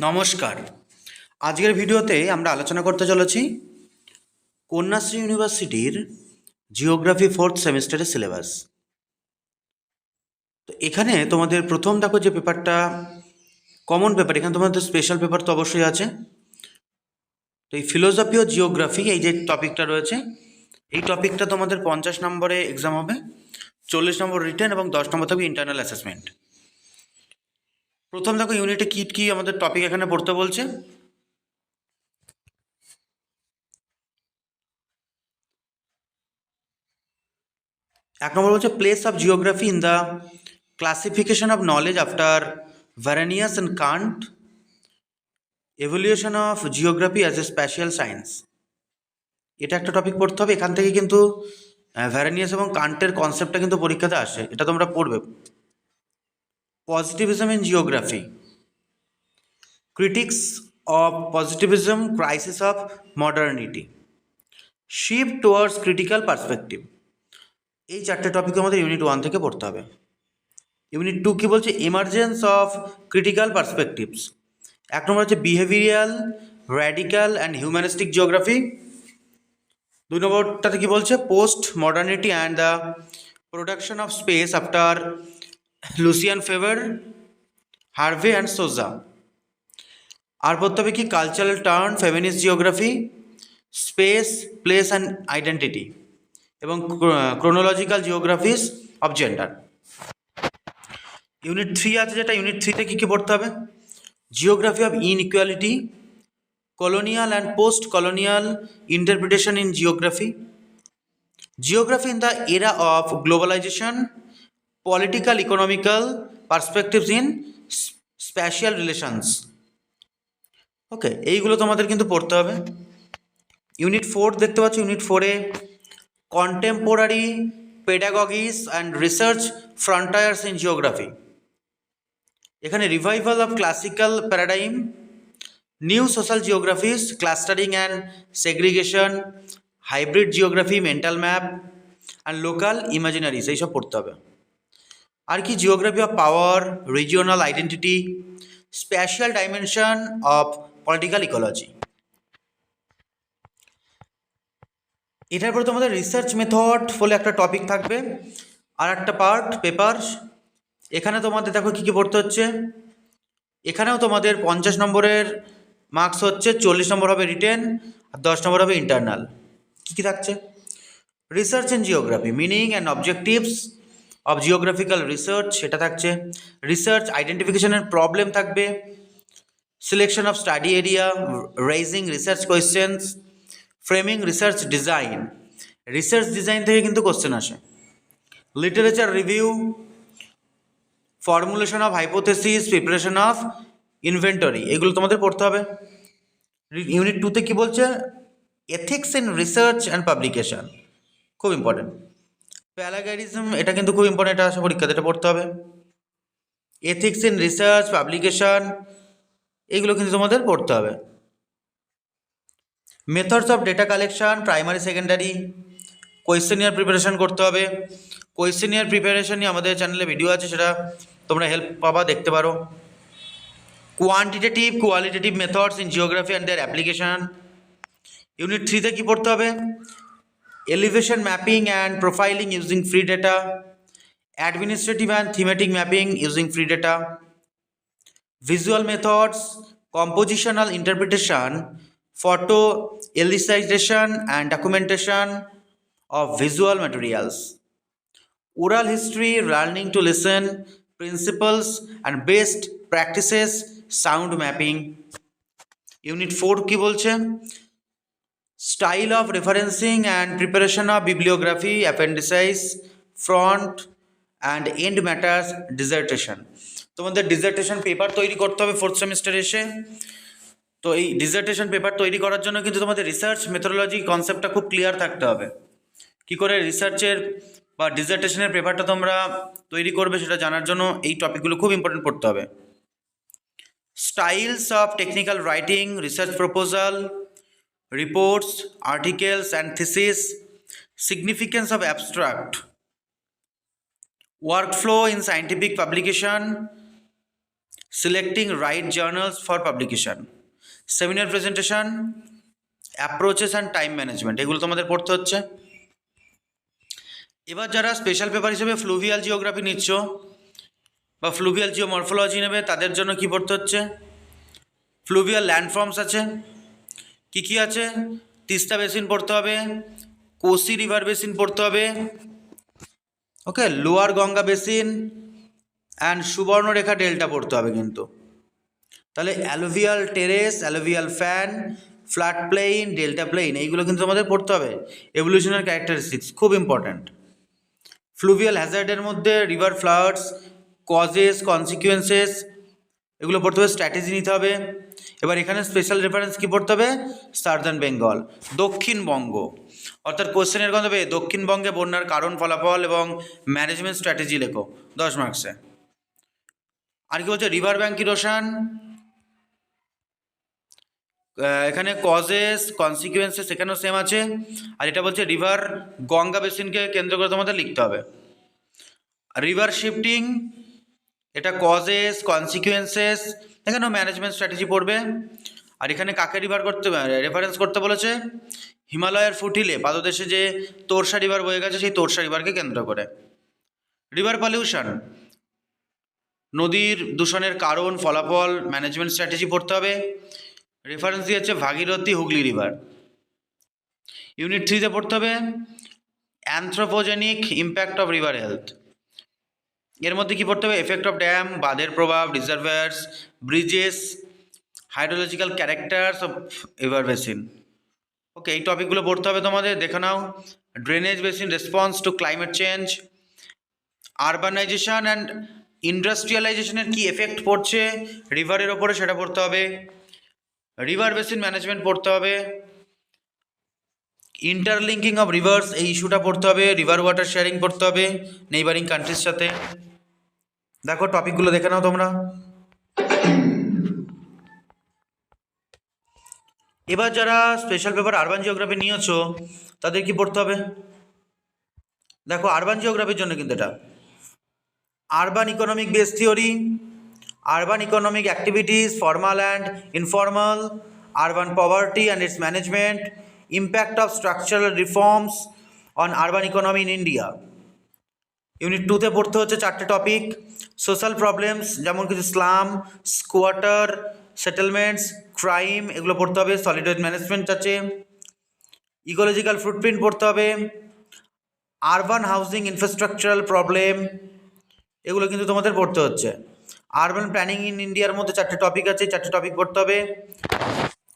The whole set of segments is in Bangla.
নমস্কার। আজকের ভিডিওতে আমরা আলোচনা করতে চলেছি কন্যাশ্রী ইউনিভার্সিটির জিওগ্রাফি 4th সেমিস্টারের সিলেবাস। তো এখানে তোমাদের প্রথম দেখো যে পেপারটা কমন পেপার, এখানে তোমাদের স্পেশাল পেপার তো অবশ্যই আছে। তো এই ফিলোসফি ও জিওগ্রাফি এই যে টপিকটা রয়েছে, এই টপিকটা তোমাদের 50 নম্বরে এক্সাম হবে, 40 নম্বর রিটেন এবং 10 নম্বর থাকবে ইন্টারনাল অ্যাসেসমেন্ট। প্রথম দেখো ইউনিটে কী কী আমাদের টপিক এখানে পড়তে বলছে। এক নম্বর বলছে place of geography in the classification of knowledge after Varenius and Kant, evolution of geography as a special science. এটা একটা টপিক পড়তে হবে। এখান থেকে কিন্তু ভ্যারেনিয়াস এবং কান্টের কনসেপ্টটা কিন্তু পরীক্ষাতে আসে, এটা তোমরা পড়বে। Positivism in geography, critics of positivism, crisis of modernity, shift towards critical perspective. এই চারটে টপিক আমাদের ইউনিট 1 থেকে পড়তে হবে। ইউনিট 2 কী বলছে? Emergence of critical perspectives. এক নম্বর হচ্ছে behavioural, radical and humanistic geography. 2 নম্বরটাতে কী বলছে? Post modernity and the production of space after Lucien Febvre, Harvey and Soja. আর পড়তে হবে কি? Cultural turn, feminist geography, space, place and identity এবং chronological geographies of gender. Unit 3 আছে, যেটা ইউনিট 3তে কী কী পড়তে হবে? Geography of inequality, colonial and post-colonial interpretation in geography, geography in the era of globalization, political economical perspectives in spatial relations. Okay, এইগুলো তোমাদের কিন্তু পড়তে হবে। ইউনিট 4 দেখতে পাচ্ছ, ইউনিট 4-এ contemporary pedagogies and research frontiers in geography. এখানে revival of classical paradigm, new social geographies, clustering and segregation, hybrid geography, mental map and local imaginaries, এইসব পড়তে হবে। আর কি? Geography of power, regional identity, spatial dimension of political ecology. এটার পরে তোমাদের রিসার্চ মেথড বলে একটা টপিক থাকবে, আর একটা পার্ট পেপার। এখানে তোমাদের দেখো কী কী পড়তে হচ্ছে। এখানেও তোমাদের 50 নম্বরের মার্কস হচ্ছে, 40 নম্বর হবে রিটেন আর 10 নম্বর হবে ইন্টারনাল। কী কী থাকছে? Research in geography, meaning and objectives of geographical research, সেটা থাকছে। রিসার্চ আইডেন্টিফিকেশনের প্রবলেম থাকবে, selection of study area, raising research questions, framing research design. Research design থেকে কিন্তু কোশ্চেন আসে। Literature review, formulation of hypothesis, preparation of inventory, এগুলো তোমাদের পড়তে হবে। ইউনিট 2-তে কী বলছে? Ethics in research and publication, খুব ইম্পর্টেন্ট। প্যালাগারিজম, এটা কিন্তু খুব ইম্পর্টেন্ট, এটা আসা পরীক্ষাতে এটা পড়তে হবে। এথিক্স ইন রিসার্চ, পাবলিকেশন, এইগুলো কিন্তু তোমাদের পড়তে হবে। Methods of data collection, primary secondary, questionnaire preparation করতে হবে। কোয়েশ্চেনিয়ার প্রিপারেশন নিয়ে আমাদের চ্যানেলে ভিডিও আছে, সেটা তোমরা হেল্প পাবা, দেখতে পারো। Quantitative, qualitative methods in geography and their application. Unit 3-তে কী পড়তে হবে? Elevation mapping and profiling using free data, administrative and thematic mapping using free data, visual methods, compositional interpretation, photo elicitation and documentation of visual materials, oral history, learning to listen, principles and best practices, sound mapping. Unit 4 কি বলছে? Style of referencing and preparation of bibliography, appendices, front and end matters, dissertation. তোমাদের ডিজার্টেশন পেপার তৈরি করতে হবে 4th সেমিস্টারে এসে। তো এই ডিজার্টেশন পেপার তৈরি করার জন্য কিন্তু তোমাদের রিসার্চ মেথোডোলজি কনসেপ্টটা খুব ক্লিয়ার থাকতে হবে। কী করে রিসার্চের বা ডিজার্টেশনের পেপারটা তোমরা তৈরি করবে সেটা জানার জন্য এই টপিকগুলো খুব ইম্পর্টেন্ট পড়তে হবে। Styles of technical writing, research proposal, reports, articles and thesis, significance of abstract, workflow in scientific publication, selecting right journals for publication, seminar presentation, approaches and time management, এগুলো তোমাদের পড়তে হচ্ছে। এবার যারা স্পেশাল পেপার হিসেবে ফ্লুভিয়াল জিওগ্রাফি নিচ্ছ বা ফ্লুভিয়াল জিওমরফোলজি নেবে, তাদের জন্য কি পড়তে হচ্ছে? ফ্লুভিয়াল ল্যান্ডফর্মস আছে, কি আছে? তিস্তা বেসিন পড়তে হবে, কোসি রিভার বেসিন পড়তে হবে, okay, lower Ganga basin and Subarnarekha delta পড়তে হবে কিন্তু। তাহলে alluvial terrace, alluvial fan, flat plain, delta plain, এইগুলো কিন্তু আমাদের পড়তে হবে। এভলিউশনাল ক্যারেক্টারিস্টিক্স খুব ইম্পর্ট্যান্ট। ফ্লুভিয়াল হ্যাজার্ডের মধ্যে রিভার ফ্লাডস, কজেস, কনসিকুয়েন্সেস, এগুলো পড়তে হবে, স্ট্র্যাটেজি নিতে হবে। এবার এখানে স্পেশাল রেফারেন্স কী পড়তে হবে? সাউদার্ন বেঙ্গল, দক্ষিণবঙ্গ, অর্থাৎ কোশ্চেনের কথা হবে দক্ষিণবঙ্গে বন্যার কারণ, ফলাফল এবং ম্যানেজমেন্ট স্ট্র্যাটেজি লেখো, 10 মার্কসে। আর কি বলছে? রিভার ব্যাঙ্ক ইরোশন, এখানে কজেস, কনসিকুয়েন্সেস এখানেও সেম আছে। আর এটা বলছে রিভার গঙ্গা বেসিনকে কেন্দ্র করে তোমাদের লিখতে হবে। রিভার শিফটিং, এটা কজেস, কনসিকুয়েন্সেস, এখানেও ম্যানেজমেন্ট স্ট্র্যাটেজি পড়বে। আর এখানে কাকে রেফারেন্স করতে বলেছে? হিমালয়ের ফুটিলে পাদদেশে যে তোরসা রিভার বয়ে গেছে, সেই তোরসা রিভারকে কেন্দ্র করে। রিভার পলিউশন, নদীর দূষণের কারণ, ফলাফল, ম্যানেজমেন্ট স্ট্র্যাটেজি পড়তে হবে। রেফারেন্স দিয়েছে ভাগীরথী, হুগলি রিভার। ইউনিট 3-তে পড়তে হবে anthropogenic impact of river health. এর মধ্যে কী পড়তে হবে? এফেক্ট অফ ড্যাম, বাঁধের প্রভাব, reservoirs, bridges, hydrological characters of river basin. Okay, এই টপিকগুলো পড়তে হবে তোমাদের, দেখে নাও। Drainage basin response to climate change, urbanisation and ইন্ডাস্ট্রিয়ালাইজেশনের কী এফেক্ট পড়ছে রিভারের ওপরে, সেটা পড়তে হবে। রিভার বেসিন ম্যানেজমেন্ট পড়তে হবে। ইন্টারলিঙ্কিং অফ রিভার্স, এই ইস্যুটা পড়তে হবে। রিভার ওয়াটার শেয়ারিং পড়তে হবে নেইবারিং কান্ট্রির সাথে। দেখো টপিকগুলো দেখে নাও তোমরা। এবার যারা স্পেশাল পেপার আরবান জিওগ্রাফি নিয়েছো, তাদের কি পড়তে হবে? দেখো আরবান জিওগ্রাফির জন্য কিন্তু এটা urban economic base theory, urban economic activities, formal and informal, urban poverty and its management, impact of structural reforms on urban economy in India. Unit 2-তে পড়তে হচ্ছে 4টে টপিক। সোশ্যাল প্রবলেমস, যেমন কিছু স্লাম, স্কোয়াটার, সেটেলমেন্টস, ক্রাইম, এগুলো পড়তে হবে। সলিড ওয়েস্ট ম্যানেজমেন্ট আছে। ইকোলজিক্যাল ফুটপ্রিন্ট পড়তে হবে। আরবান হাউজিং ইনফ্রাস্ট্রাকচারাল প্রবলেম, এগুলো কিন্তু তোমাদের পড়তে হচ্ছে। আরবান প্ল্যানিং ইন ইন্ডিয়ার মধ্যে 4টে টপিক আছে, 4টে টপিক পড়তে হবে।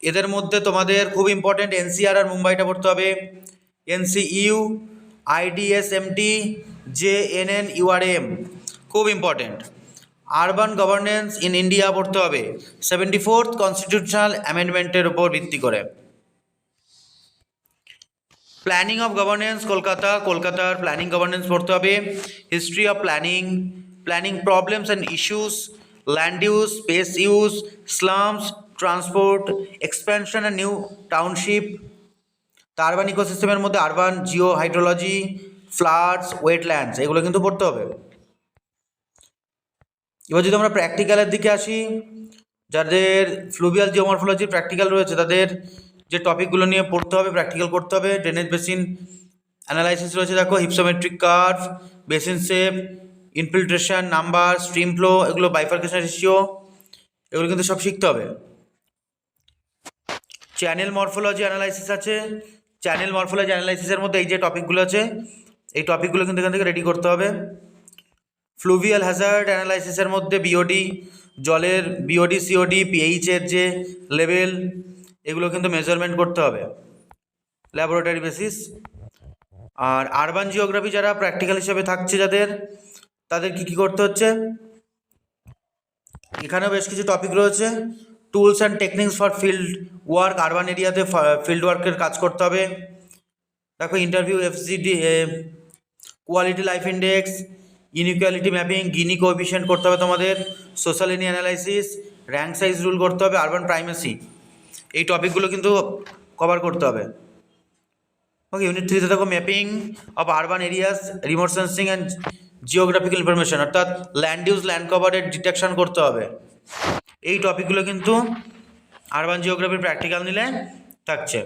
এদের মধ্যে তোমাদের খুব ইম্পর্টেন্ট এনসিআর আর মুম্বাইটা পড়তে হবে। এনসিইউ, আইডিএসএমটি, জেএনএন, ইউআরএম খুব important. Urban governance in India পড়তে হবে 74th কনস্টিটিউশনাল অ্যামেন্ডমেন্টের উপর ভিত্তি করে। প্ল্যানিং অফ গভর্নেন্স কলকাতার প্ল্যানিং গভর্নেন্স পড়তে হবে। History of planning, planning problems and issues, land use, space use, slums, transport, expansion and new township. Urban ইকোসিস্টেমের মধ্যে urban geo hydrology, floods, wetlands, এগুলো কিন্তু পড়তে হবে। এবার যদি আমরা প্র্যাকটিক্যালের দিকে আসি, যাদের ফ্লুভিয়াল জিওমরফোলজি প্র্যাকটিক্যাল রয়েছে, তাদের যে টপিকগুলো নিয়ে পড়তে হবে, প্র্যাকটিক্যাল করতে হবে, ড্রেনেজ বেসিন অ্যানালাইসিস রয়েছে, দেখো hypsometric curve, basin shape, infiltration, number, stream flow, এগুলো বাইফার্কেশন রেশিও, এগুলো কিন্তু সব শিখতে হবে। চ্যানেল মরফোলজি অ্যানালাইসিস আছে। চ্যানেল মরফোলজি অ্যানালাইসিসের মধ্যে এই যে টপিকগুলো আছে, এই টপিকগুলো কিন্তু এখান থেকে রেডি করতে হবে। ফ্লুভিয়াল হ্যাজার্ড অ্যানালাইসিসের মধ্যে বিওডি, জলের বিওডি, সিওডি, পিএইচের যে লেভেল, এগুলো কিন্তু মেজারমেন্ট করতে হবে ল্যাবরেটরি বেসিস। আর আরবান জিওগ্রাফি যারা প্র্যাকটিক্যাল হিসেবে থাকছে যাদের, তাদের কী করতে হচ্ছে? এখানেও বেশ কিছু টপিক রয়েছে। Tools and techniques for field work, urban এরিয়াতে ফিল্ড ওয়ার্কের কাজ করতে হবে। দেখো interview, FCD, quality life index, inequality mapping, Gini coefficient করতে হবে তোমাদের। সোশ্যাল ইনি অ্যানালাইসিস, র্যাঙ্ক সাইজ রুল করতে হবে, আরবান প্রাইমেসি, এই টপিকগুলো কিন্তু কভার করতে হবে। ওকে, ইউনিট 3-তে দেখো mapping of urban areas, remote sensing and geographical information, অর্থাৎ ল্যান্ড ইউজ, ল্যান্ড কভারের ডিটেকশন করতে হবে। এই টপিকগুলো কিন্তু আরবান জিওগ্রাফির প্র্যাকটিক্যাল নিলে থাকছে।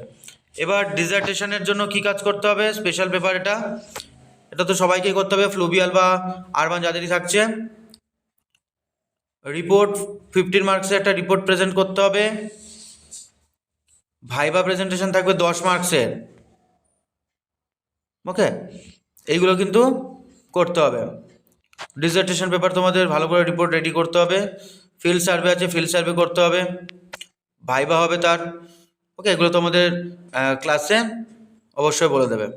এবার ডিজার্টেশনের জন্য কি কাজ করতে হবে, স্পেশাল পেপার এটা তো সবাইকেই করতে হবে, ফ্লুভিয়াল বা আরবান যাদেরই থাকছে। রিপোর্ট 15 মার্কসের একটা রিপোর্ট প্রেজেন্ট করতে হবে। ভাইবা প্রেজেন্টেশন থাকবে 10 মার্কসের। ওকে, এইগুলো কিন্তু করতে হবে। ডিজার্টেশন পেপার তোমাদের ভালো করে রিপোর্ট রেডি করতে হবে। ফিল্ড সার্ভে আছে, ফিল্ড সার্ভে করতে হবে, ভাইবা হবে তার। ওকে, এগুলো তোমাদের ক্লাসে অবশ্যই বলে দেবে।